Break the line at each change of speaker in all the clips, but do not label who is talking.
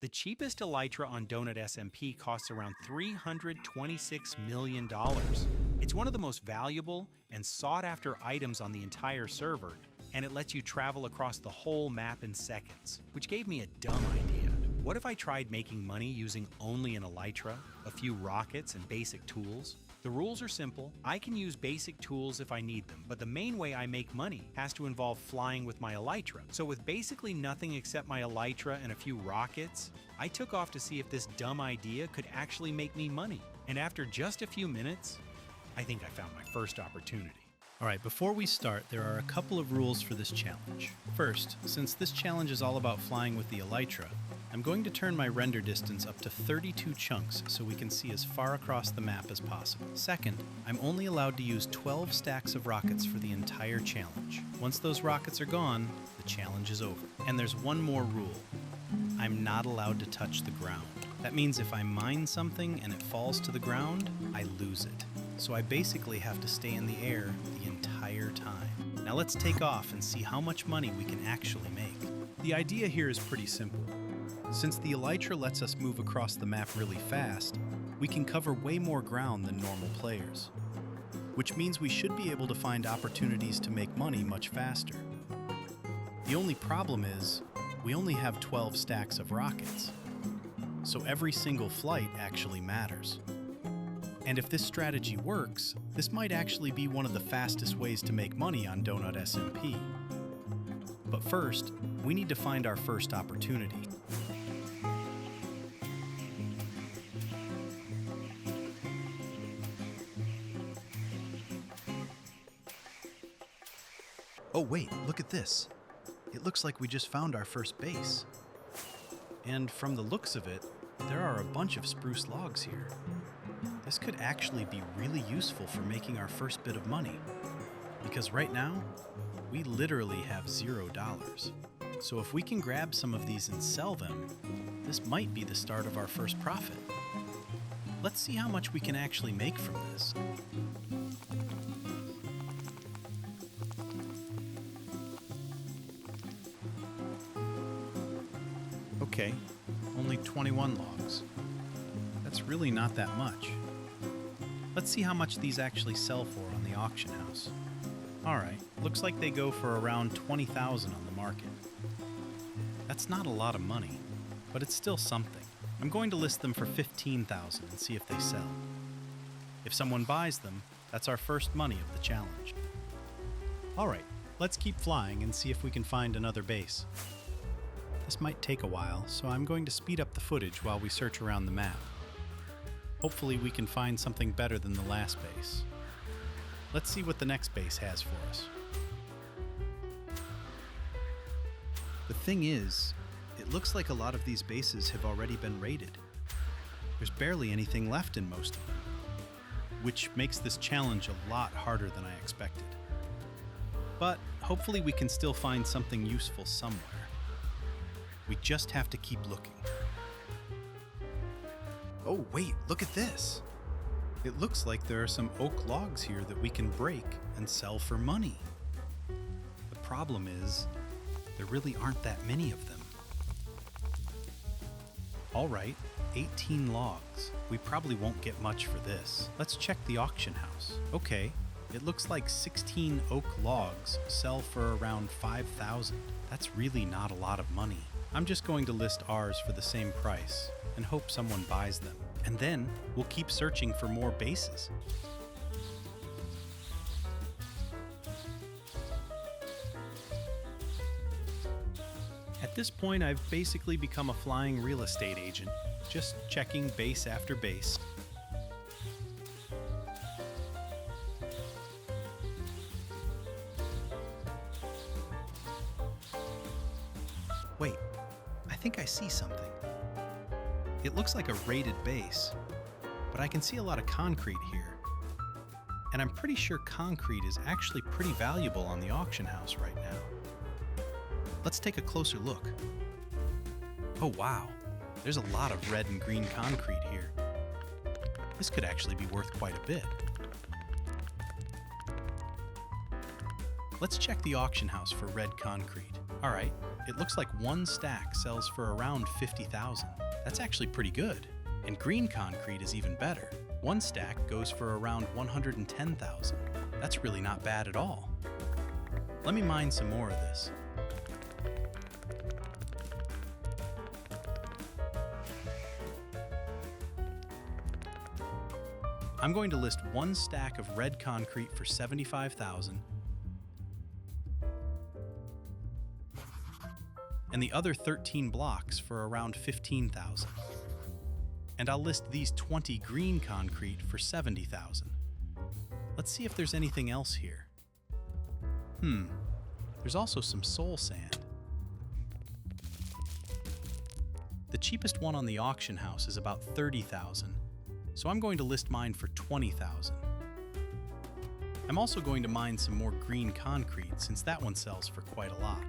The cheapest Elytra on DonutSMP costs around $326 million. It's one of the most valuable and sought-after items on the entire server, and it lets you travel across the whole map in seconds, which gave me a dumb idea. What if I tried making money using only an Elytra, a few rockets, and basic tools? The rules are simple. I can use basic tools if I need them, but the main way I make money has to involve flying with my Elytra. So with basically nothing except my Elytra and a few rockets, I took off to see if this dumb idea could actually make me money. And after just a few minutes, I think I found my first opportunity.
Alright, before we start, there are a couple of rules for this challenge. First, since this challenge is all about flying with the Elytra, I'm going to turn my render distance up to 32 chunks so we can see as far across the map as possible. Second, I'm only allowed to use 12 stacks of rockets for the entire challenge. Once those rockets are gone, the challenge is over. And there's one more rule. I'm not allowed to touch the ground. That means if I mine something and it falls to the ground, I lose it. So I basically have to stay in the air the entire time. Now let's take off and see how much money we can actually make. The idea here is pretty simple. Since the Elytra lets us move across the map really fast, we can cover way more ground than normal players, which means we should be able to find opportunities to make money much faster. The only problem is, we only have 12 stacks of rockets, so every single flight actually matters. And if this strategy works, this might actually be one of the fastest ways to make money on DonutSMP. But first, we need to find our first opportunity. Oh wait, look at this. It looks like we just found our first base. And from the looks of it, there are a bunch of spruce logs here. This could actually be really useful for making our first bit of money. Because right now, we literally have $0. So if we can grab some of these and sell them, this might be the start of our first profit. Let's see how much we can actually make from this. Okay, only 21 logs. That's really not that much. Let's see how much these actually sell for on the auction house. Alright, looks like they go for around $20,000 on the market. That's not a lot of money, but it's still something. I'm going to list them for $15,000 and see if they sell. If someone buys them, that's our first money of the challenge. Alright, let's keep flying and see if we can find another base. This might take a while, so I'm going to speed up the footage while we search around the map. Hopefully we can find something better than the last base. Let's see what the next base has for us. The thing is, it looks like a lot of these bases have already been raided. There's barely anything left in most of them, which makes this challenge a lot harder than I expected. But hopefully we can still find something useful somewhere. We just have to keep looking. Oh wait, look at this! It looks like there are some oak logs here that we can break and sell for money. The problem is, there really aren't that many of them. Alright, 18 logs. We probably won't get much for this. Let's check the auction house. Okay, it looks like 16 oak logs sell for around $5,000. That's really not a lot of money. I'm just going to list ours for the same price and hope someone buys them. And then we'll keep searching for more bases. At this point, I've basically become a flying real estate agent, just checking base after base. Wait, I think I see something. It looks like a raided base, but I can see a lot of concrete here. And I'm pretty sure concrete is actually pretty valuable on the auction house right now. Let's take a closer look. Oh wow, there's a lot of red and green concrete here. This could actually be worth quite a bit. Let's check the auction house for red concrete. Alright, it looks like one stack sells for around 50,000. That's actually pretty good. And green concrete is even better. One stack goes for around 110,000. That's really not bad at all. Let me mine some more of this. I'm going to list one stack of red concrete for 75,000 and the other 13 blocks for around 15,000. And I'll list these 20 green concrete for 70,000. Let's see if there's anything else here. There's also some soul sand. The cheapest one on the auction house is about 30,000. So I'm going to list mine for 20,000. I'm also going to mine some more green concrete since that one sells for quite a lot.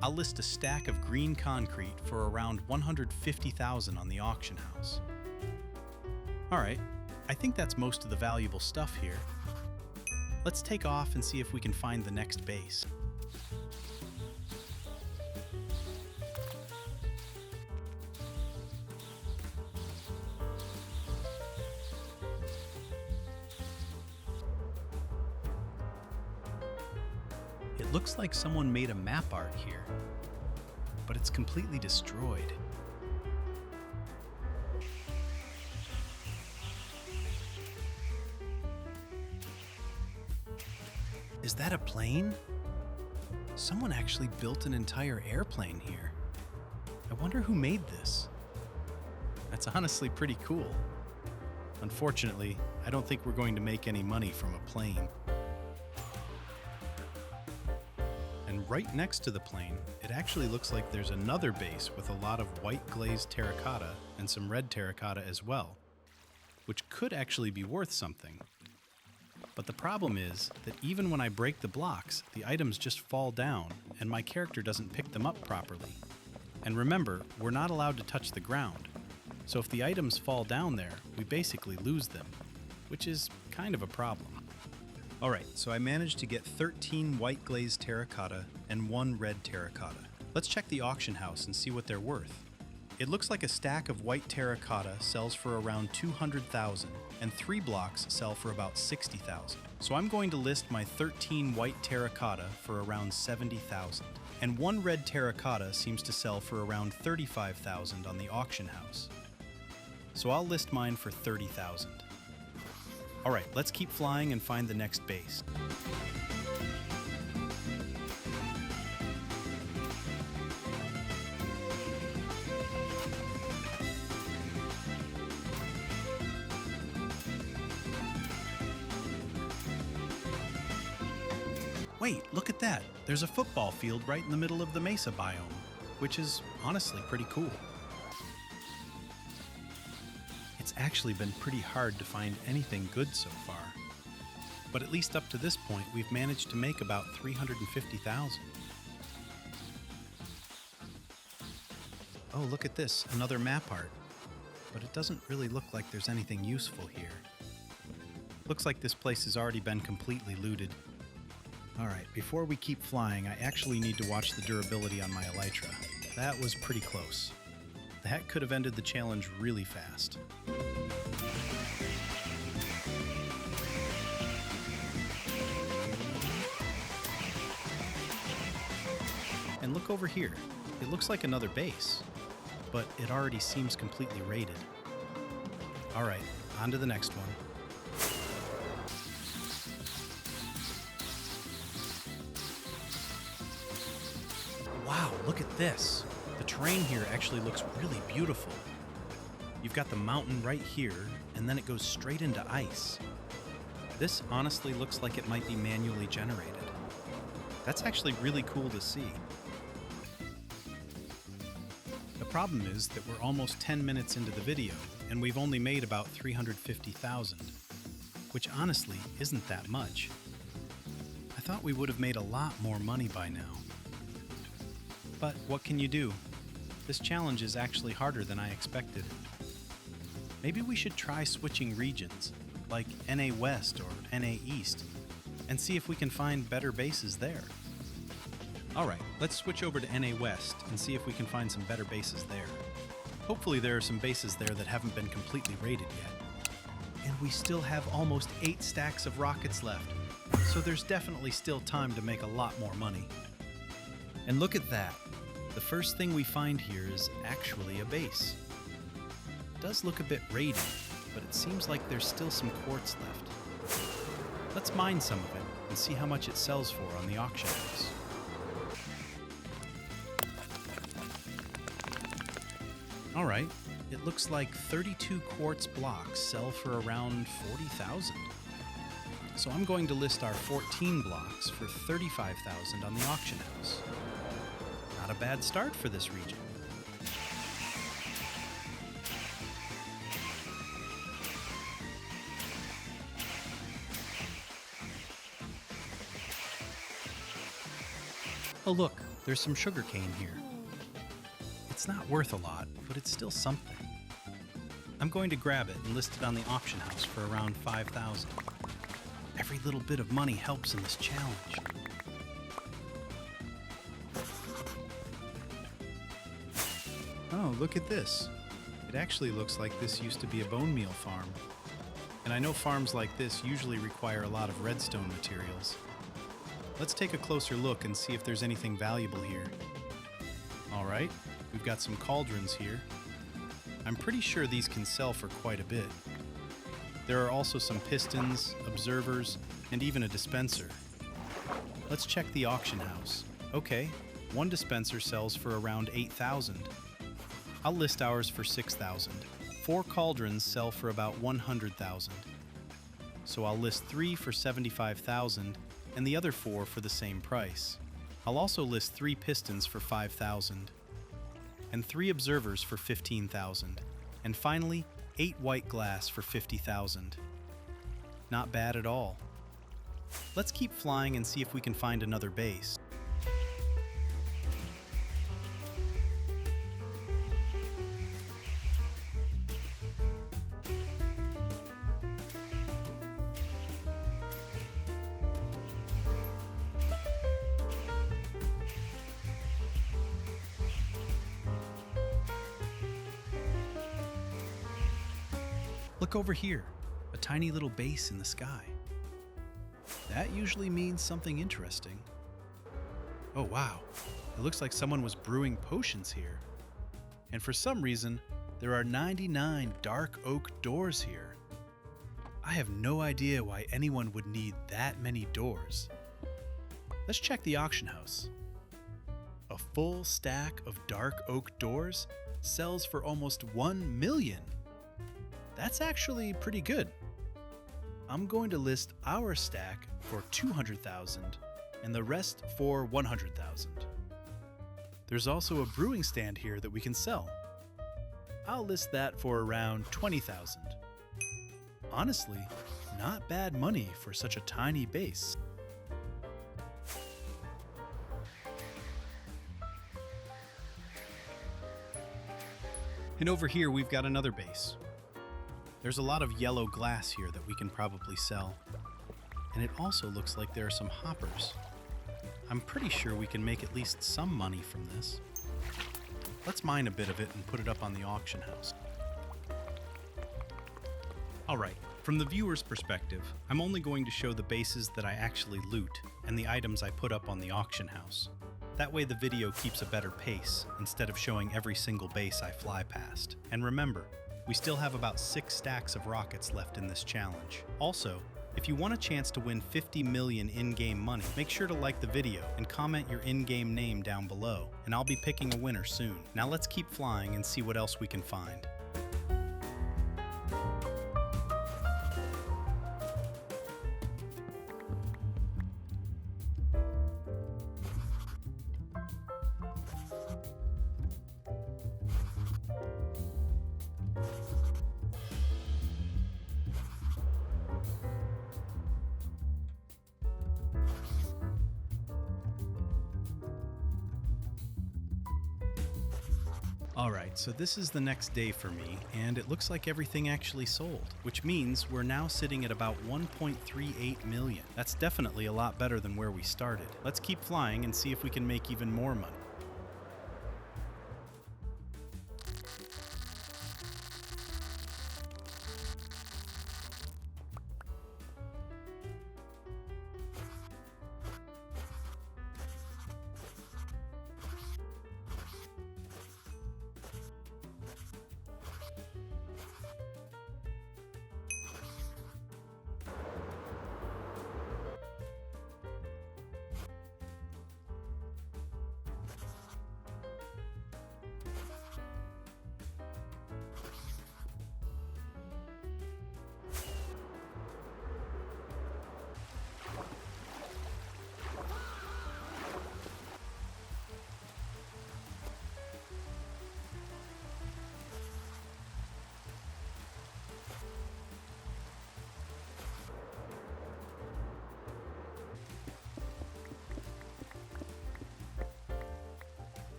I'll list a stack of green concrete for around 150,000 on the auction house. Alright, I think that's most of the valuable stuff here. Let's take off and see if we can find the next base. It looks like someone made a map art here, but it's completely destroyed. Is that a plane? Someone actually built an entire airplane here. I wonder who made this. That's honestly pretty cool. Unfortunately, I don't think we're going to make any money from a plane. And right next to the plane, it actually looks like there's another base with a lot of white glazed terracotta and some red terracotta as well, which could actually be worth something. But the problem is that even when I break the blocks, the items just fall down and my character doesn't pick them up properly. And remember, we're not allowed to touch the ground. So if the items fall down there, we basically lose them, which is kind of a problem. Alright, so I managed to get 13 white glazed terracotta and 1 red terracotta. Let's check the auction house and see what they're worth. It looks like a stack of white terracotta sells for around 200,000 and 3 blocks sell for about 60,000. So I'm going to list my 13 white terracotta for around 70,000. And 1 red terracotta seems to sell for around 35,000 on the auction house. So I'll list mine for 30,000. Alright, let's keep flying and find the next base. Wait, look at that! There's a football field right in the middle of the mesa biome, which is honestly pretty cool. It's actually been pretty hard to find anything good so far. But at least up to this point, we've managed to make about 350,000. Oh, look at this, another map art. But it doesn't really look like there's anything useful here. Looks like this place has already been completely looted. Alright, before we keep flying, I actually need to watch the durability on my Elytra. That was pretty close. That could have ended the challenge really fast. And look over here. It looks like another base, but it already seems completely raided. Alright, on to the next one. Wow, look at this. The terrain here actually looks really beautiful. You've got the mountain right here, and then it goes straight into ice. This honestly looks like it might be manually generated. That's actually really cool to see. The problem is that we're almost 10 minutes into the video, and we've only made about 350,000, which honestly isn't that much. I thought we would have made a lot more money by now. But what can you do? This challenge is actually harder than I expected. Maybe we should try switching regions, like NA West or NA East. and see if we can find better bases there. Alright, let's switch over to NA West and see if we can find some better bases there. Hopefully there are some bases there that haven't been completely raided yet. And we still have almost 8 stacks of rockets left, so there's definitely still time to make a lot more money. And look at that! The first thing we find here is actually a base. It does look a bit raided, but it seems like there's still some quartz left. Let's mine some of it and see how much it sells for on the auction house. Alright, it looks like 32 quartz blocks sell for around 40,000. So I'm going to list our 14 blocks for 35,000 on the auction house. Not a bad start for this region. Oh look, there's some sugarcane here. It's not worth a lot, but it's still something. I'm going to grab it and list it on the auction house for around 5,000. Every little bit of money helps in this challenge. Oh, look at this. It actually looks like this used to be a bone meal farm. And I know farms like this usually require a lot of redstone materials. Let's take a closer look and see if there's anything valuable here. Alright, we've got some cauldrons here. I'm pretty sure these can sell for quite a bit. There are also some pistons, observers, and even a dispenser. Let's check the auction house. Okay, one dispenser sells for around 8,000. I'll list ours for 6,000. 4 cauldrons sell for about 100,000. So I'll list 3 for 75,000 and the other 4 for the same price. I'll also list 3 pistons for 5,000 and 3 observers for 15,000, and finally 8 white glass for 50,000. Not bad at all. Let's keep flying and see if we can find another base. Look over here, a tiny little base in the sky. That usually means something interesting. Oh wow, it looks like someone was brewing potions here. And for some reason, there are 99 dark oak doors here. I have no idea why anyone would need that many doors. Let's check the auction house. A full stack of dark oak doors sells for almost 1 million. That's actually pretty good. I'm going to list our stack for 200,000 and the rest for 100,000. There's also a brewing stand here that we can sell. I'll list that for around 20,000. Honestly, not bad money for such a tiny base. And over here we've got another base. There's a lot of yellow glass here that we can probably sell. And it also looks like there are some hoppers. I'm pretty sure we can make at least some money from this. Let's mine a bit of it and put it up on the auction house. Alright, from the viewer's perspective, I'm only going to show the bases that I actually loot and the items I put up on the auction house. That way the video keeps a better pace instead of showing every single base I fly past. And remember, we still have about 6 stacks of rockets left in this challenge. Also, if you want a chance to win 50 million in-game money, make sure to like the video and comment your in-game name down below, and I'll be picking a winner soon. Now let's keep flying and see what else we can find. Alright, so this is the next day for me, and it looks like everything actually sold, which means we're now sitting at about 1.38 million. That's definitely a lot better than where we started. Let's keep flying and see if we can make even more money.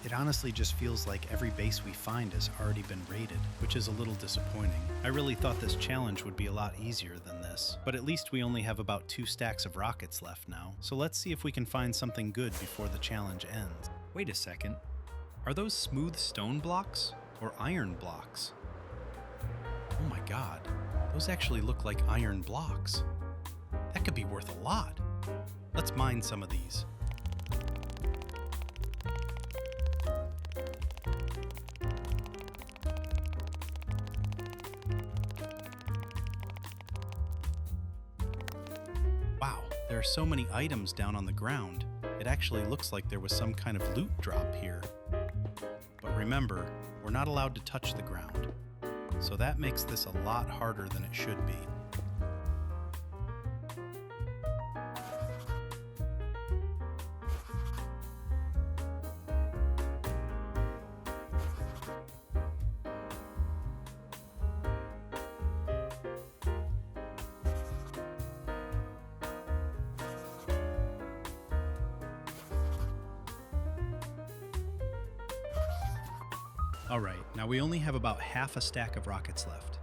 It honestly just feels like every base we find has already been raided, which is a little disappointing. I really thought this challenge would be a lot easier than this, but at least we only have about 2 stacks of rockets left now, so let's see if we can find something good before the challenge ends. Wait a second, are those smooth stone blocks or iron blocks? Oh my god, those actually look like iron blocks. That could be worth a lot. Let's mine some of these. Wow, there are so many items down on the ground. It actually looks like there was some kind of loot drop here. But remember, we're not allowed to touch the ground, so that makes this a lot harder than it should be. Alright, now we only have about half a stack of rockets left.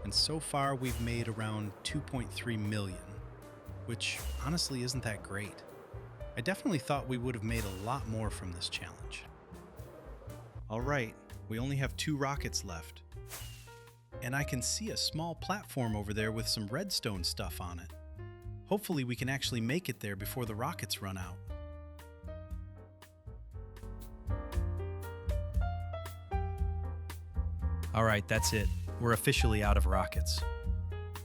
And so far we've made around 2.3 million, which honestly isn't that great. I definitely thought we would have made a lot more from this challenge. Alright, we only have 2 rockets left. And I can see a small platform over there with some redstone stuff on it. Hopefully we can actually make it there before the rockets run out. Alright, that's it. We're officially out of rockets.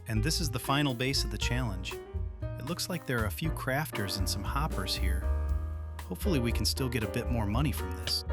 And this is the final base of the challenge. It looks like there are a few crafters and some hoppers here. Hopefully we can still get a bit more money from this.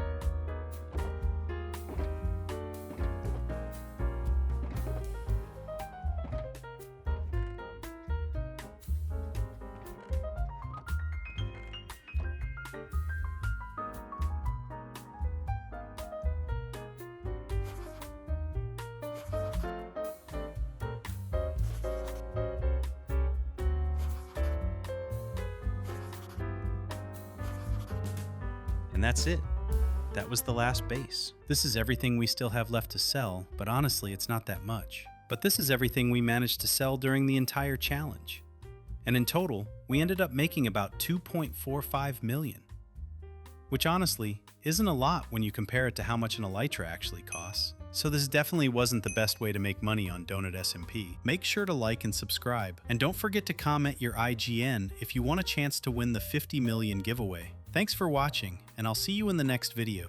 And that's it. That was the last base. This is everything we still have left to sell, but honestly, it's not that much. But this is everything we managed to sell during the entire challenge. And in total, we ended up making about 2.45 million. Which honestly, isn't a lot when you compare it to how much an Elytra actually costs. So this definitely wasn't the best way to make money on DonutSMP. Make sure to like and subscribe, and don't forget to comment your IGN if you want a chance to win the 50 million giveaway. Thanks for watching, and I'll see you in the next video.